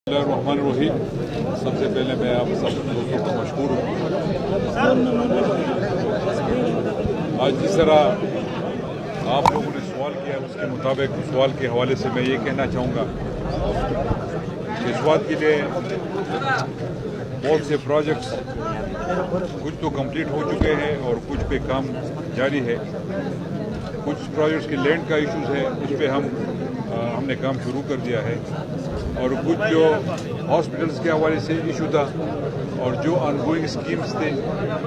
बिस्मिल्लाहिर्रहमानिर्रहीम। सबसे पहले मैं आप सब दोस्तों को मशकूर हूँ। आज जिस तरह आप लोगों ने सवाल किया उसके मुताबिक सवाल के हवाले से मैं ये कहना चाहूँगा कि स्वाद के लिए बहुत से प्रोजेक्ट्स कुछ तो कंप्लीट हो चुके हैं और कुछ पे काम जारी है। कुछ प्रोजेक्ट्स के लैंड का इश्यूज है, उस पर हमने काम शुरू कर दिया है और कुछ जो हॉस्पिटल्स के हवाले से इशू था और जो ऑनगोइंग स्कीम्स थे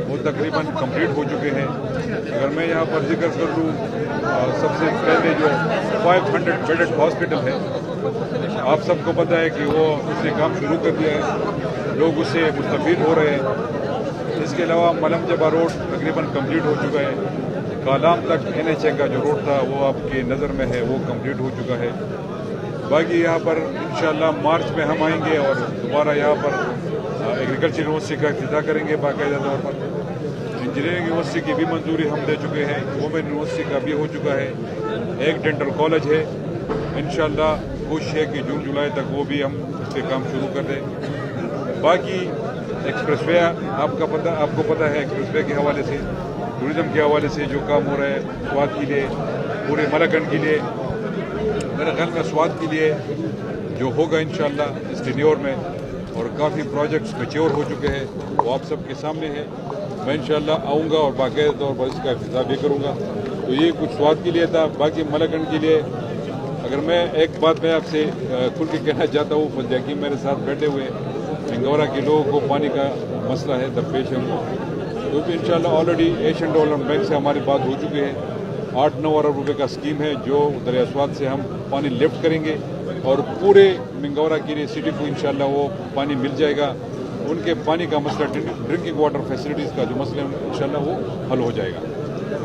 वो तकरीबन कंप्लीट हो चुके हैं। अगर मैं यहाँ पर जिक्र कर लूँ सबसे पहले जो 500 बेडेड हॉस्पिटल है, आप सबको पता है कि वो उसने काम शुरू कर दिया है, लोग उससे मुस्तफीद हो रहे हैं। इसके अलावा मलमजबा रोड तकरीबन कंप्लीट हो चुका है। कालाम तक NHA का जो रोड था वो आपके नज़र में है, वो कंप्लीट हो चुका है। बाकी यहाँ पर इंशाअल्लाह मार्च में हम आएंगे और दोबारा यहाँ पर एग्रीकल्चर यूनिवर्सिटी का इफ्तिताह करेंगे बाकायदा तौर पर। इंजीनियरिंग यूनिवर्सिटी की भी मंजूरी हम दे चुके हैं, वुमेन यूनिवर्सिटी का भी हो चुका है, एक डेंटल कॉलेज है। इंशाअल्लाह कोशिश है कि जून जुलाई तक वो भी हम उस पर काम शुरू कर दें। बाकी एक्सप्रेसवे आपको पता है, एक्सप्रेसवे के हवाले से टूरिज़म के हवाले से जो काम हो रहा है स्वाद के लिए, पूरे मलाकंड के लिए, मेरे ख्याल में स्वाद के लिए जो होगा इंशाअल्लाह इस टेन्योर में, और काफ़ी प्रोजेक्ट्स मैच्योर हो चुके हैं, वो आप सबके सामने है। मैं इंशाअल्लाह आऊँगा और बाकायदा तौर पर इसका इफ्तिताह भी करूँगा। तो ये कुछ स्वाद के लिए था। बाकी मलाकंड के लिए अगर मैं एक बात मैं आपसे खुल के कहना चाहता हूँ, फजयाकी मेरे साथ बैठे हुए मिंगौरा के लोगों को पानी का मसला है, दरपेश है उनको, तो इंशाअल्लाह ऑलरेडी एशियन डेवलपमेंट बैंक से हमारी बात हो चुकी है। 8-9 अरब रुपए का स्कीम है जो दरिया स्वाद से हम पानी लिफ्ट करेंगे और पूरे मिंगौरा के लिए सिटी को इंशाअल्लाह वो पानी मिल जाएगा। उनके पानी का मसला, ड्रिंकिंग वाटर फैसिलिटीज़ का जो मसला है इंशाअल्लाह वो हल हो जाएगा।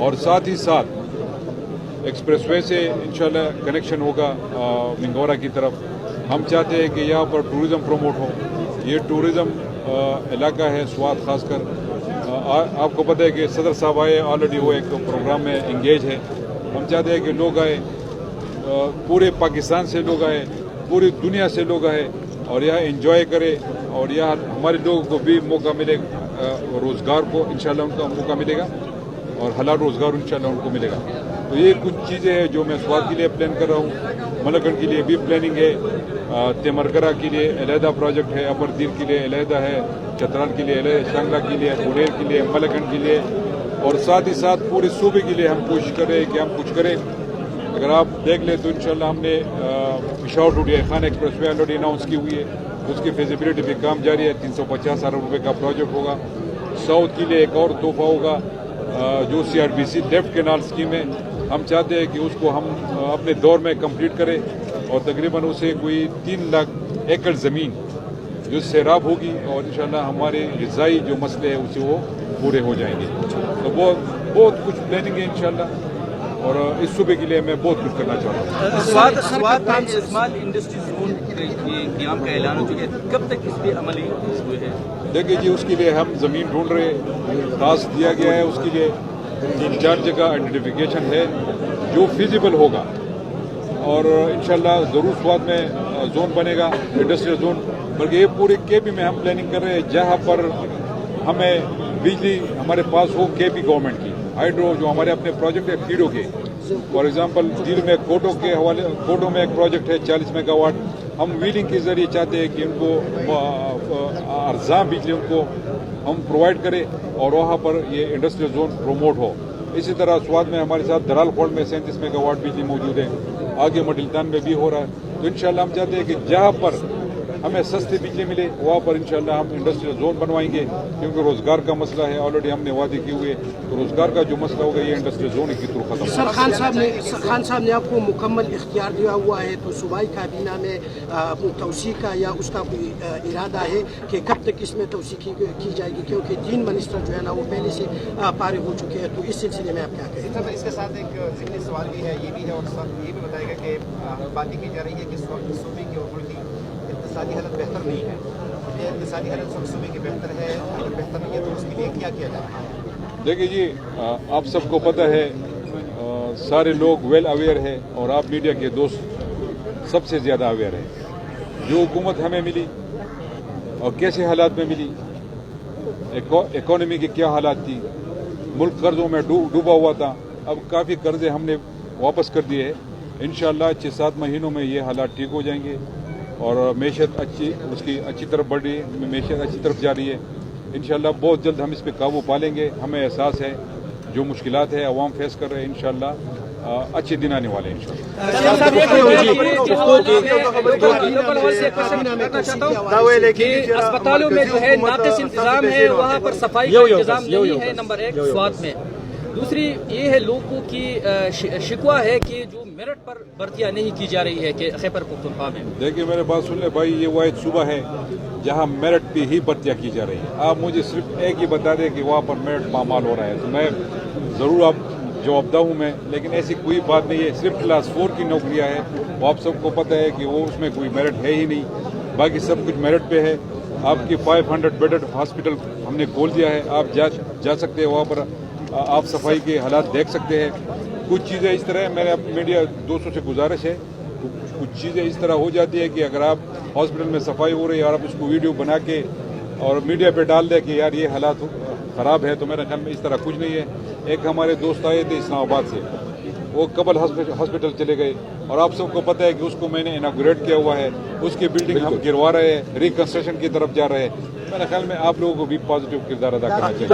और साथ ही साथ एक्सप्रेसवे से इंशाअल्लाह कनेक्शन होगा मिंगौरा की तरफ। हम चाहते हैं कि यहाँ पर टूरिज़म प्रमोट हो। ये टूरिज़म इलाका है स्वाद खासकर। आपको पता है कि सदर साहब आए, ऑलरेडी वो एक प्रोग्राम में इंगेज है। हम चाहते हैं कि लोग आए, पूरे पाकिस्तान से लोग आए, पूरी दुनिया से लोग आए और यहाँ एंजॉय करें और यहाँ हमारे लोगों को भी मौका मिले, रोज़गार को इंशाल्लाह उनका मौका मिलेगा और हलाल रोज़गार इंशाल्लाह उनको मिलेगा। तो ये कुछ चीज़ें हैं जो मैं स्वाद के लिए प्लान कर रहा हूँ। मलाकंड के लिए भी प्लानिंग है, तेमरकरा के लिए अलहदा प्रोजेक्ट है, अबरदीर के लिए अलहदा है, चतराल के लिए अलहदा, शांगला के लिए, बुनेर के लिए, मलाकंड के लिए, और साथ ही साथ पूरे सूबे के लिए हम कोशिश करें कि हम कुछ करें। अगर आप देख लें तो इंशाल्लाह हमने पिशावर टू डिया खान एक्सप्रेसवे ऑलरेडी अनाउंस की हुई है, उसकी फिजिबिलिटी पे काम जारी है। 350 अरब रुपये का प्रोजेक्ट होगा। साउथ के लिए एक और तोहफा होगा जो CRBC लेफ्ट कैनाल स्कीम है। हम चाहते हैं कि उसको हम अपने दौर में कंप्लीट करें और तकरीबन उसे कोई 3 लाख एकड़ ज़मीन जो सैराब होगी और इंशाल्लाह हमारे ग़िज़ाई जो मसले हैं उसे वो पूरे हो जाएंगे। तो बहुत कुछ प्लानिंग है इंशाल्लाह और इस सूबे के लिए मैं बहुत कुछ करना चाहता हूँ। स्वाद में स्मॉल इंडस्ट्री जोन के क़याम का ऐलान हो चुका है, कब तक इस पर अमली हुए हैं? देखिए जी, उसके लिए हम ज़मीन ढूंढ रहे हैं, टास्क दिया गया है। उसके लिए 3-4 जगह आइडेंटिफिकेशन है जो फिजिबल होगा और इंशाल्लाह ज़रूर स्वाद में जोन बनेगा, इंडस्ट्रियल जोन। बल्कि ये पूरे KP में हम प्लानिंग कर रहे हैं जहाँ पर हमें बिजली हमारे पास हो KP गवर्नमेंट की, हाइड्रो जो हमारे अपने प्रोजेक्ट है फीडो के। फॉर एग्जांपल दिल में कोटो के हवाले, कोटो में एक प्रोजेक्ट है 40 मेगावाट। हम व्हीलिंग के जरिए चाहते हैं कि उनको अर्जा बिजली उनको हम प्रोवाइड करें और वहाँ पर ये इंडस्ट्रियल जोन प्रोमोट हो। इसी तरह स्वाद में हमारे साथ दराल खोड़ में 37 मेगावाट बिजली मौजूद है, आगे मटिलतान में भी हो रहा है। तो इंशाल्लाह हम चाहते हैं कि जहाँ पर हमें सस्ती बिजली मिले वहाँ पर इंशाल्लाह हम इंडस्ट्रियल जोन बनवाएंगे, क्योंकि रोज़गार का मसला है, ऑलरेडी हमने वादे किए हुए। तो रोज़गार का जो मसला होगा ये इंडस्ट्रियल जोन के थ्रू खत्म। सर खान साहब ने आपको मुकम्मल इख्तियार दिया हुआ है, तो सूबाई काबीना में तोसी का या उसका कोई इरादा है कि कब तक इसमें तोसी की जाएगी, क्योंकि 3 मिनिस्टर जो है ना वो पहले से फारिग हो चुके हैं। तो इस सिलसिले में आप क्या कहें? सर इसके साथ एक ज़िमनी सवाल भी है, ये भी है और ये भी बताएगा कि बातें की जा रही है कि सूबे की और मुल्क की इक़्तिसादी हालत बेहतर नहीं है। ये इक़्तिसादी हालत सूबे की बेहतर है, अगर बेहतर नहीं है तो उसके लिए क्या किया जा रहा है? देखिए जी, आप सबको पता है, सारे लोग वेल अवेयर है और आप मीडिया के दोस्त सबसे ज़्यादा अवेयर है। जो हुकूमत हमें मिली और कैसे हालात में मिली, इकोनॉमी के क्या हालात थी, मुल्क कर्जों में डूबा हुआ था, अब काफ़ी कर्जे हमने वापस कर दिए हैं। इंशाअल्लाह 6-7 महीनों में ये हालात ठीक हो जाएंगे और मैशत अच्छी तरफ बढ़ रही है, मैशत अच्छी तरफ जा रही है। इंशाअल्लाह बहुत जल्द हम इस पर काबू पा लेंगे। हमें एहसास है जो मुश्किलात है अवाम फेस कर रहे हैं, इंशाअल्लाह अच्छे दिन आने वाले हैं इंशाअल्लाह। अस्पतालों में जो है नाक़िस इंतजाम है, वहाँ पर सफाई का इंतजाम नहीं है, नंबर 1 स्वात में। दूसरी ये है लोगों की शिकवा है कि जो मेरिट पर भर्तियाँ नहीं की जा रही है कि खैबर पख्तूनख्वा में। देखिए मेरे बात सुन ले भाई, ये वाहिद सूबा है जहाँ मेरिट पे ही भर्तियाँ की जा रही है। आप मुझे सिर्फ एक ही बता दें कि वहाँ पर मेरिट पामाल हो रहा है तो मैं ज़रूर आप जवाबदा हूँ मैं, लेकिन ऐसी कोई बात नहीं है। सिर्फ क्लास 4 की नौकरियाँ हैं, वो आप सबको पता है कि वो उसमें कोई मेरिट है ही नहीं, बाकी सब कुछ मेरिट पे है। आपकी 500 बेडेड हॉस्पिटल हमने खोल दिया है, आप जा सकते हैं वहाँ पर, आप सफाई के हालात देख सकते हैं। कुछ चीज़ें इस तरह है, मेरे मीडिया दोस्तों से गुजारिश है, कुछ चीज़ें इस तरह हो जाती है कि अगर आप हॉस्पिटल में सफाई हो रही है और आप उसको वीडियो बना के और मीडिया पे डाल दें कि यार ये हालात ख़राब है, तो मेरे ख्याल में इस तरह कुछ नहीं है। एक हमारे दोस्त आए थे इस्लामाबाद से, वो कबल हॉस्पिटल चले गए और आप सबको पता है कि उसको मैंने इनागुरेट किया हुआ है, उसकी बिल्डिंग हम गिरवा रहे हैं, रिकंस्ट्रक्शन की तरफ जा रहे हैं। मेरे ख्याल में आप लोगों को भी पॉजिटिव किरदार अदा करना चाहिए।